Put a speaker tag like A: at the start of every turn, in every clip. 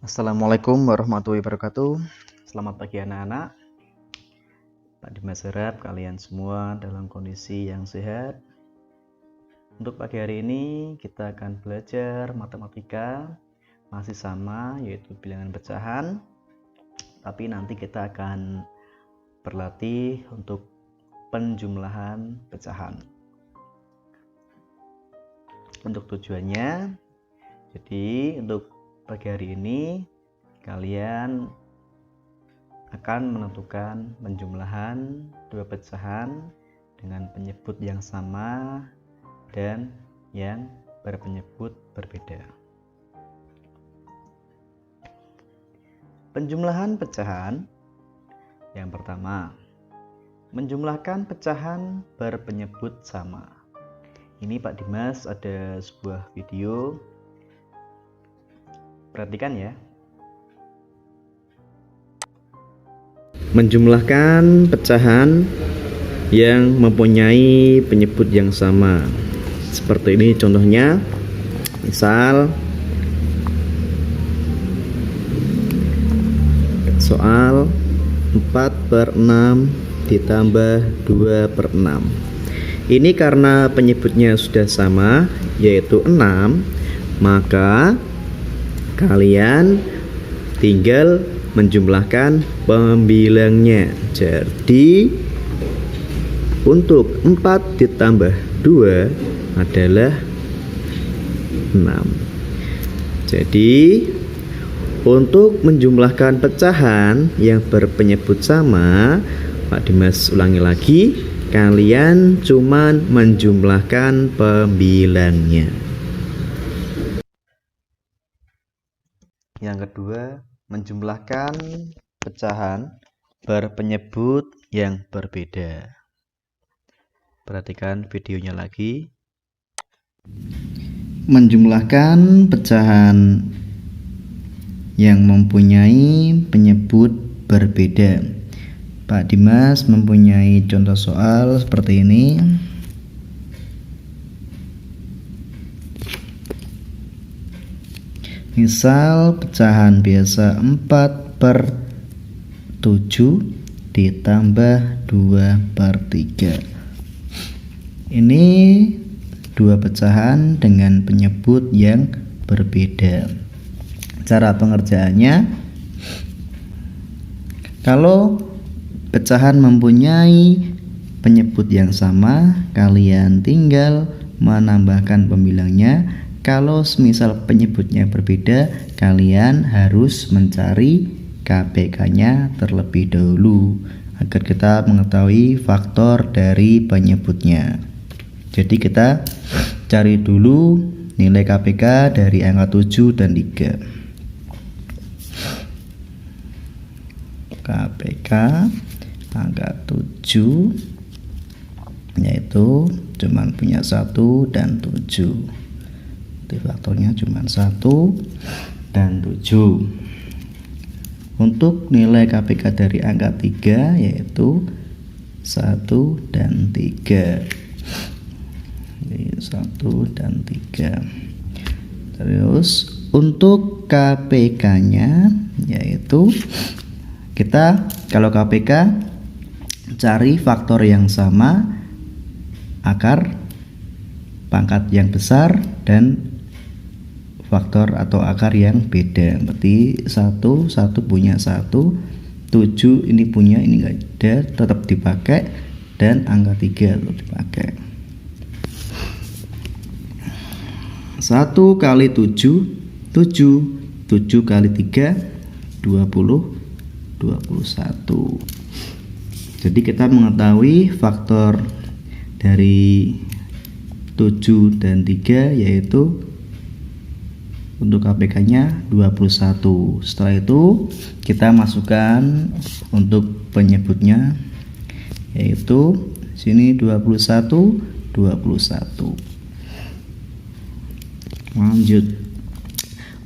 A: Assalamualaikum warahmatullahi wabarakatuh. Selamat pagi anak-anak. Pak Dimas harap kalian semua dalam kondisi yang sehat. Untuk pagi hari ini kita akan belajar matematika, masih sama yaitu bilangan pecahan. Tapi nanti kita akan berlatih untuk penjumlahan pecahan. Untuk tujuannya, jadi untuk pagi hari ini kalian akan menentukan penjumlahan dua pecahan dengan penyebut yang sama dan yang berpenyebut berbeda. Penjumlahan pecahan yang pertama, menjumlahkan pecahan berpenyebut sama. Ini Pak Dimas ada sebuah video, perhatikan ya. Menjumlahkan pecahan yang mempunyai penyebut yang sama. Seperti ini contohnya. Misal soal 4/6 ditambah 2/6. Ini karena penyebutnya sudah sama, yaitu 6, maka kalian tinggal menjumlahkan pembilangnya. Jadi untuk 4 ditambah 2 adalah 6. Jadi untuk menjumlahkan pecahan yang berpenyebut sama, Pak Dimas ulangi lagi, kalian cuman menjumlahkan pembilangnya. Yang kedua, menjumlahkan pecahan berpenyebut yang berbeda. Perhatikan videonya lagi. Menjumlahkan pecahan yang mempunyai penyebut berbeda. Pak Dimas mempunyai contoh soal seperti ini. Misal pecahan biasa 4/7 ditambah 2/3. Ini dua pecahan dengan penyebut yang berbeda. Cara pengerjaannya, kalau pecahan mempunyai penyebut yang sama, kalian tinggal menambahkan pembilangnya. Kalau semisal penyebutnya berbeda, kalian harus mencari KPK-nya terlebih dahulu agar kita mengetahui faktor dari penyebutnya. Jadi kita cari dulu nilai KPK dari angka 7 dan 3. KPK angka 7 yaitu cuman punya 1 dan 7. Faktornya cuma 1 dan 7. Untuk nilai KPK dari angka 3 yaitu 1 dan 3. Jadi 1 dan 3. Terus untuk KPK-nya yaitu kita kalau KPK cari faktor yang sama, akar, pangkat yang besar, dan faktor atau akar yang beda. Berarti 1 punya 1, 7 ini punya, ini enggak ada, tetap dipakai, dan angka 3 tetap dipakai. 1 kali 7 kali 3 20, 21. Jadi kita mengetahui faktor dari 7 dan 3 yaitu untuk KPK-nya 21. Setelah itu kita masukkan untuk penyebutnya yaitu sini 21. Lanjut.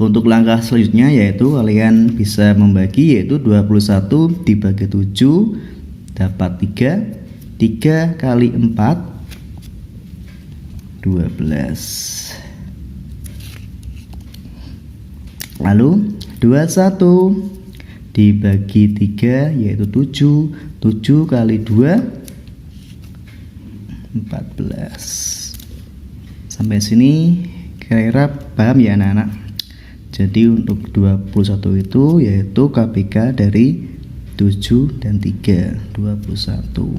A: Untuk langkah selanjutnya yaitu kalian bisa membagi, yaitu 21 dibagi 7 dapat 3. 3 kali 4 12. Lalu 21 dibagi 3 yaitu 7. 7 kali 2 14. Sampai sini kira-kira paham ya anak-anak? Jadi untuk 21 itu yaitu KPK dari 7 dan 3, 21.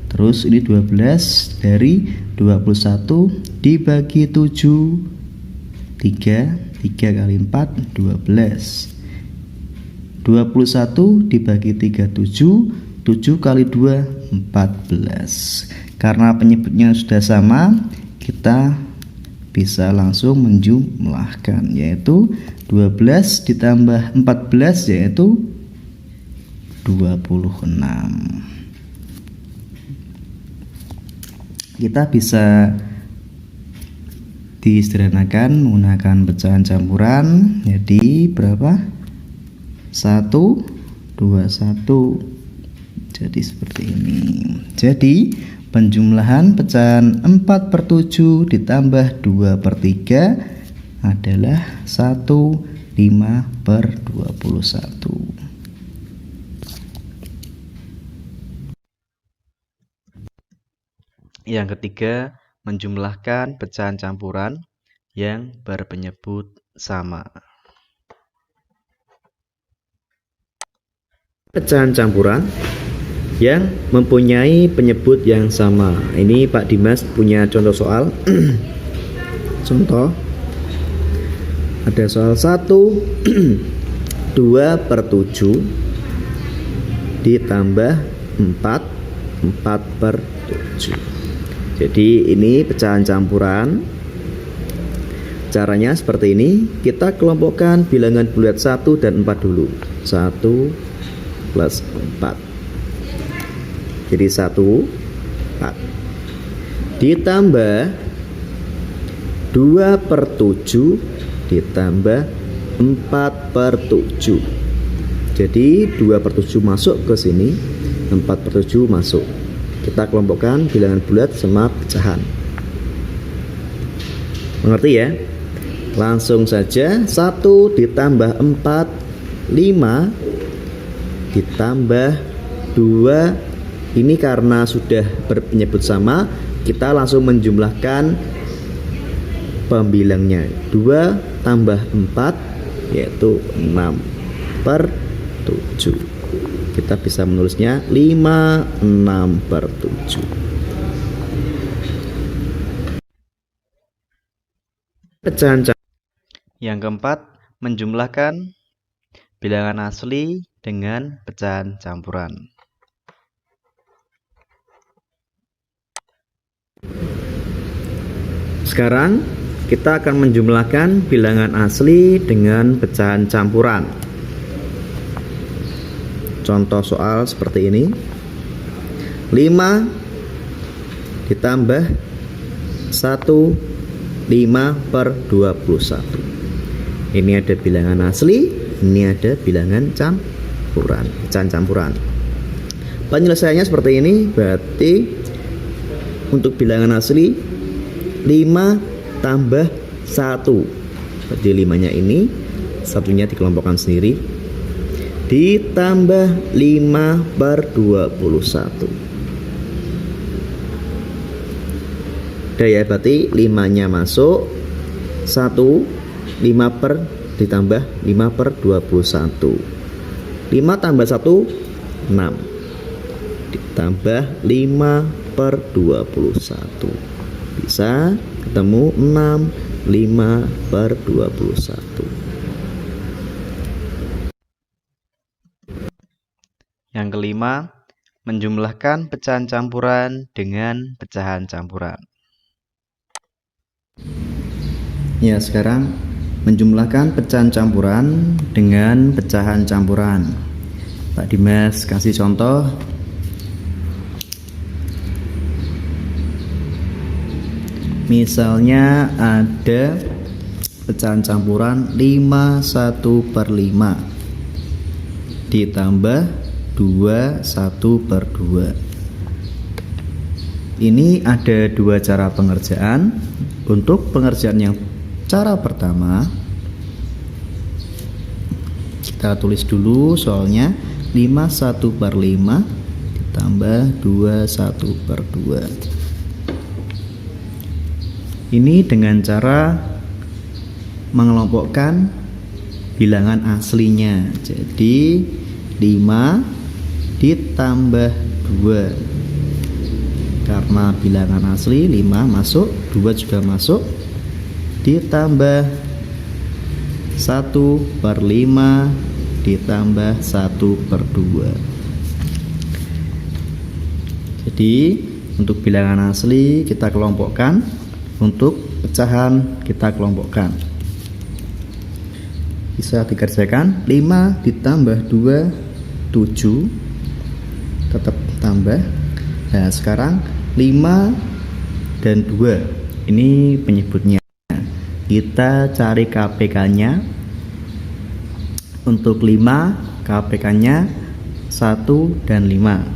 A: Terus ini 12 dari 21 dibagi 7, 3 kali 4 12. 21 dibagi 3 7, 7 kali 2 14. Karena penyebutnya sudah sama, kita bisa langsung menjumlahkan, yaitu 12 ditambah 14 yaitu 26. Kita bisa disederhanakan menggunakan pecahan campuran. Jadi berapa? 1 21. Jadi seperti ini. Jadi penjumlahan pecahan 4/7 ditambah 2/3 adalah 1/5/21. Yang ketiga, menjumlahkan pecahan campuran yang berpenyebut sama. Pecahan campuran yang mempunyai penyebut yang sama. Ini Pak Dimas punya contoh soal. Contoh, ada soal 1 2/7 ditambah 4/7. Jadi ini pecahan campuran. Caranya seperti ini. Kita kelompokkan bilangan bulat 1 dan 4 dulu. 1 plus 4. Jadi 1 4 ditambah 2/7 ditambah 4/7. Jadi 2/7 masuk ke sini, 4/7 masuk. Kita kelompokkan bilangan bulat sama pecahan. Mengerti ya? Langsung saja 1 ditambah 4 5 ditambah 2. Ini karena sudah berpenyebut sama, kita langsung menjumlahkan pembilangnya. 2 tambah 4 yaitu 6/7. Kita bisa menulisnya 5 6/7. Pecahan yang keempat, menjumlahkan bilangan asli dengan pecahan campuran. Sekarang kita akan menjumlahkan bilangan asli dengan pecahan campuran. Contoh soal seperti ini. 5 ditambah 1 5/21. Ini ada bilangan asli, ini ada bilangan campuran, pecahan campuran. Penyelesaiannya seperti ini. Berarti untuk bilangan asli 5 tambah 1. Berarti 5-nya ini, satunya dikelompokkan sendiri, ditambah 5/21. Udah ya, berarti 5-nya masuk. 5 ditambah 5/21. 5 tambah 1 6 ditambah 5/21. Bisa ketemu 6 5/21. Yang kelima, menjumlahkan pecahan campuran dengan pecahan campuran. Ya, sekarang menjumlahkan pecahan campuran dengan pecahan campuran. Pak Dimas kasih contoh. Misalnya ada pecahan campuran 5 1/5 ditambah 2 1/2. Ini ada dua cara pengerjaan. Untuk pengerjaan yang cara pertama, Kita tulis dulu soalnya. 5 1 per 5 ditambah 2 1 per 2. Ini dengan cara mengelompokkan bilangan aslinya. Jadi 5 ditambah 2. Karena bilangan asli 5 masuk, 2 juga masuk, ditambah 1 per 5 ditambah 1 per 2. Jadi untuk bilangan asli kita kelompokkan, untuk pecahan kita kelompokkan. Bisa dikerjakan. 5 ditambah 2 7, tetap tambah. Nah sekarang 5 dan 2 ini penyebutnya. Kita cari KPK nya. Untuk 5 KPK nya 1 dan 5.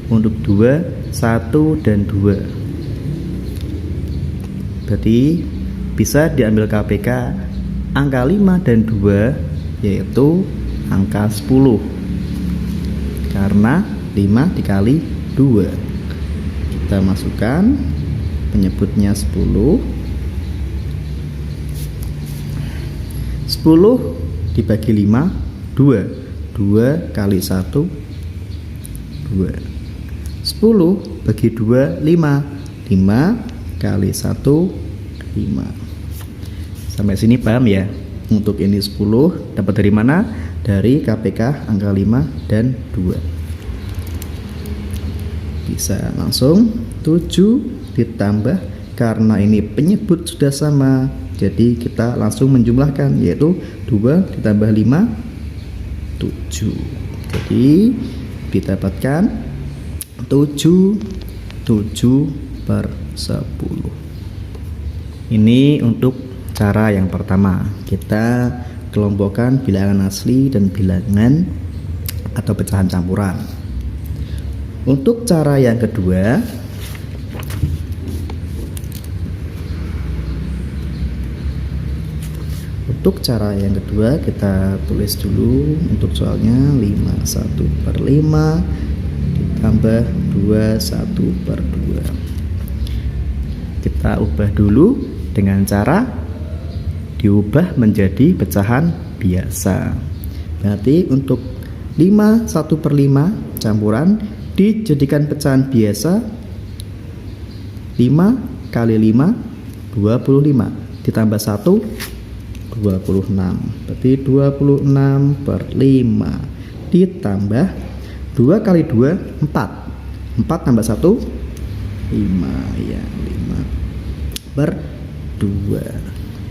A: Untuk 2 1 dan 2. Berarti bisa diambil KPK angka 5 dan 2, yaitu angka 10. Karena 5 dikali 2. Kita masukkan penyebutnya 10. 10 dibagi 5 2. 2 kali 1 2. 10 bagi 2 5. 5 kali 1 5. Sampai sini paham ya? Untuk ini 10 dapat dari mana? Dari KPK angka 5 dan 2. Bisa langsung 7 ditambah, karena ini penyebut sudah sama, jadi kita langsung menjumlahkan, yaitu 2 ditambah 5 7. Jadi didapatkan 7 per 10. Ini untuk cara yang pertama. Kita kelompokkan bilangan asli dan bilangan atau pecahan campuran. Untuk cara yang kedua, kita tulis dulu untuk soalnya. 5 1 per 5 ditambah 2 1 per 2. Kita ubah dulu dengan cara diubah menjadi pecahan biasa. Berarti untuk 5 1 per 5 campuran dijadikan pecahan biasa. 5 kali 5 25 ditambah 1 26. Berarti 26 per 5 ditambah 2 kali 2 4. 4 tambah 1 5 ya, 5 per 2.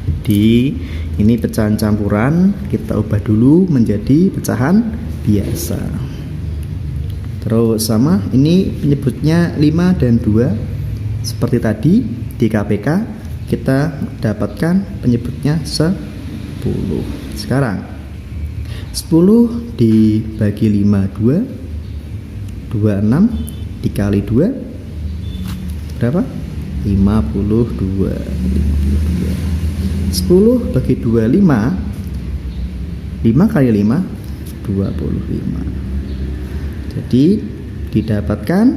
A: Jadi ini pecahan campuran kita ubah dulu menjadi pecahan biasa. Terus sama, ini penyebutnya 5 dan 2. Seperti tadi di KPK kita dapatkan penyebutnya 10. Sekarang 10 dibagi 5 2. 26 dikali 2 berapa? 52. 10 bagi 2 5. 5 kali 5 25. Jadi didapatkan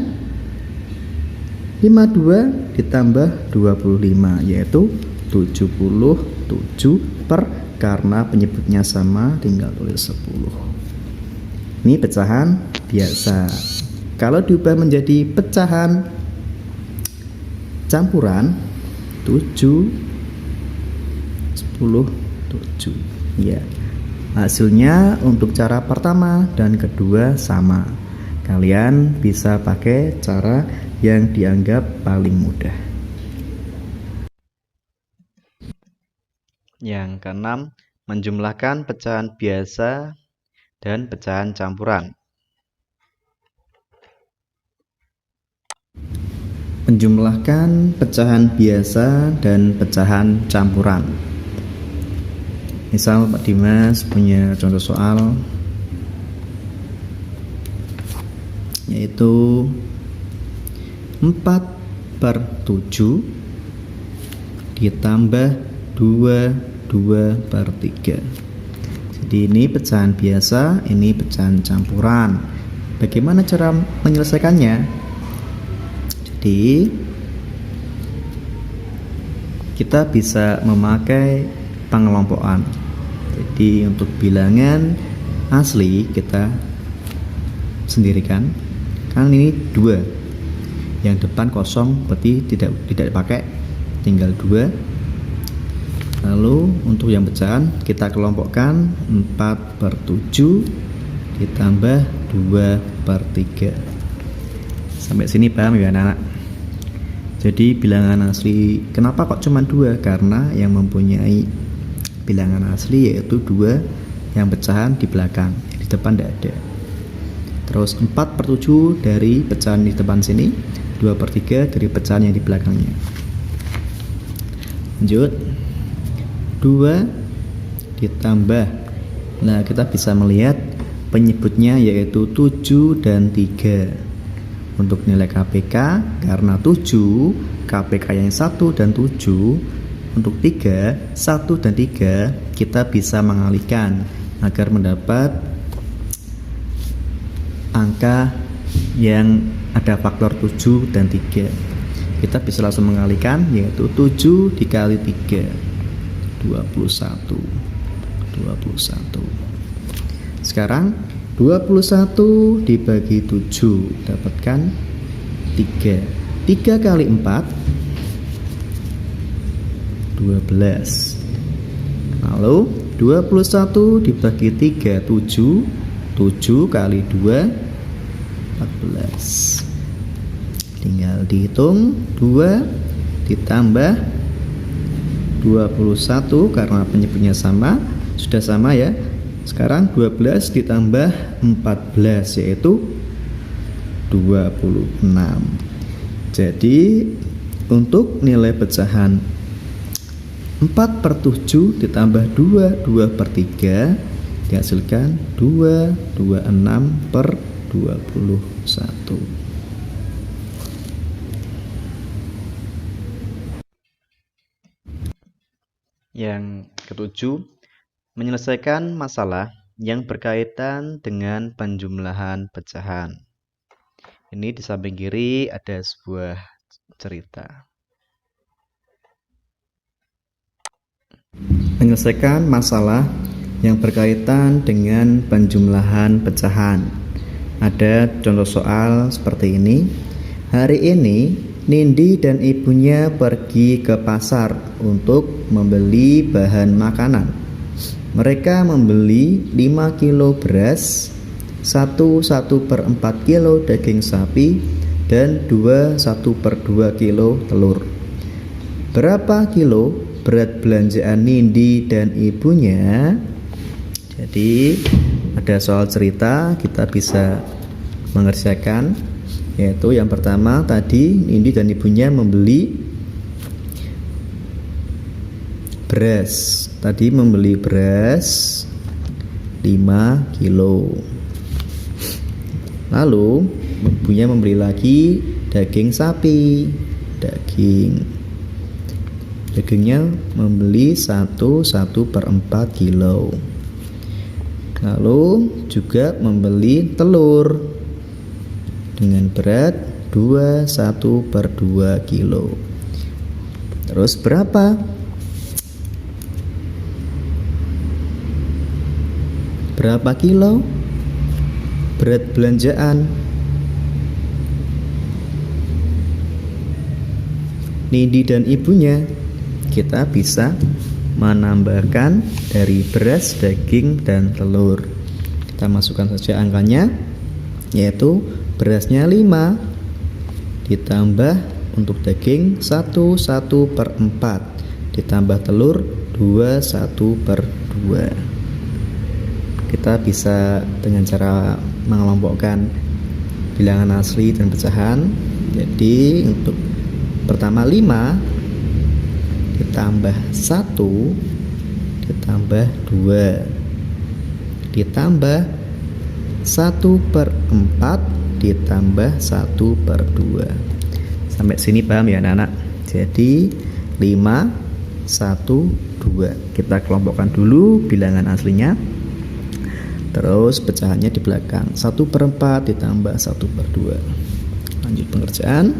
A: 52 ditambah 25, yaitu 77 per, karena penyebutnya sama tinggal tulis 10. Ini pecahan biasa. Kalau diubah menjadi pecahan campuran 7 10 7 ya. Hasilnya untuk cara pertama dan kedua sama. Kalian bisa pakai cara yang dianggap paling mudah. Yang keenam, menjumlahkan pecahan biasa dan pecahan campuran. Menjumlahkan pecahan biasa dan pecahan campuran. Misal Pak Dimas punya contoh soal yaitu 4 per 7 ditambah 2 per 3. Jadi ini pecahan biasa, ini pecahan campuran. Bagaimana cara menyelesaikannya? Jadi kita bisa memakai pengelompokan. Jadi untuk bilangan asli kita sendirikan. Kan ini 2. Yang depan kosong berarti tidak dipakai, tinggal 2. Lalu untuk yang pecahan kita kelompokkan 4/7 ditambah 2/3. Sampai sini paham ya anak-anak? Jadi bilangan asli kenapa kok cuma 2? Karena yang mempunyai bilangan asli yaitu 2, yang pecahan di belakang, di depan tidak ada. Terus 4/7 dari pecahan di depan sini, 2/3 dari pecahan yang di belakangnya. Lanjut, 2 ditambah, nah kita bisa melihat penyebutnya yaitu 7 dan 3. Untuk nilai KPK karena 7 KPK yang 1 dan 7, untuk 3 1 dan 3 kita bisa mengalihkan agar mendapat angka yang ada faktor 7 dan 3. Kita bisa langsung mengalihkan yaitu 7 dikali 3 21. Sekarang 21 dibagi 7 dapatkan 3. 3 kali 4 12. Lalu 21 dibagi 3 7. 7 kali 2 14. Tinggal dihitung 2 ditambah 21 karena penyebutnya sama, sudah sama ya. Sekarang 12 ditambah 14 yaitu 26. Jadi untuk nilai pecahan 4/7 ditambah 2/3 dihasilkan 226/21. Yang ketujuh, menyelesaikan masalah yang berkaitan dengan penjumlahan pecahan. Ini di samping kiri ada sebuah cerita. Menyelesaikan masalah yang berkaitan dengan penjumlahan pecahan. Ada contoh soal seperti ini. Hari ini Nindi dan ibunya pergi ke pasar untuk membeli bahan makanan. Mereka membeli 5 kilo beras, 1/4 kilo daging sapi, dan 1/2 kilo telur. Berapa kilo berat belanjaan Nindi dan ibunya? Jadi ada soal cerita, kita bisa mengerjakan. Yaitu yang pertama tadi Nindi dan ibunya membeli beras. Tadi membeli beras 5 kilo. Lalu ibunya membeli lagi daging sapi. Dagingnya membeli 1/4 kilo. Lalu juga membeli telur dengan berat 1/2 kilo. Terus berapa kilo berat belanjaan Nindi dan ibunya? Kita bisa menambahkan dari beras, daging, dan telur. Kita masukkan saja angkanya, yaitu berasnya 5 ditambah untuk daging 1/4 ditambah telur 2/2. Kita bisa dengan cara mengelompokkan bilangan asli dan pecahan. Jadi untuk pertama 5 ditambah 1 ditambah 2 ditambah 1/4 ditambah 1/2. Sampai sini paham ya anak-anak? Jadi 5, 1, 2. Kita kelompokkan dulu bilangan aslinya. Terus pecahannya di belakang 1/4 ditambah 1/2. Lanjut pengerjaan.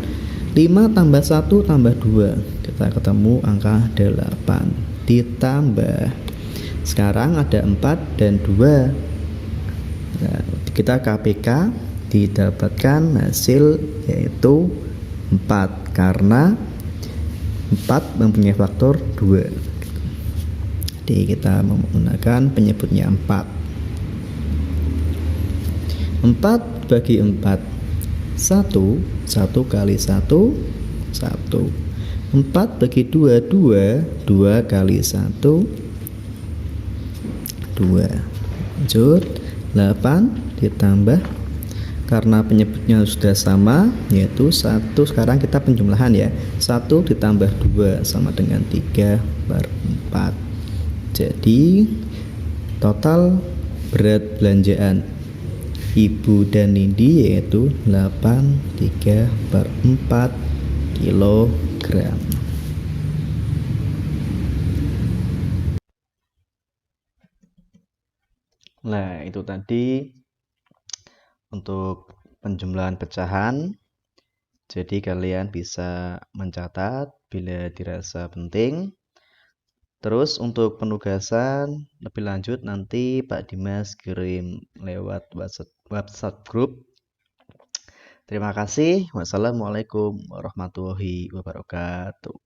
A: 5 tambah 1 tambah 2, kita ketemu angka 8 ditambah, sekarang ada 4 dan 2. Nah, kita KPK didapatkan hasil yaitu 4 karena 4 mempunyai faktor 2. Jadi kita menggunakan penyebutnya 4. 4 bagi 4 1 kali 1 1. 4 bagi 2 2 kali 1 2. Lanjut 8 ditambah, karena penyebutnya sudah sama yaitu 1, sekarang kita penjumlahan ya. 1 ditambah 2 sama dengan 3/4. Jadi total berat belanjaan Ibu dan Nindi yaitu 83/4 kilogram. Nah, itu tadi untuk penjumlahan pecahan. Jadi kalian bisa mencatat bila dirasa penting. Terus untuk penugasan lebih lanjut nanti Pak Dimas kirim lewat WhatsApp grup. Terima kasih. Wassalamualaikum warahmatullahi wabarakatuh.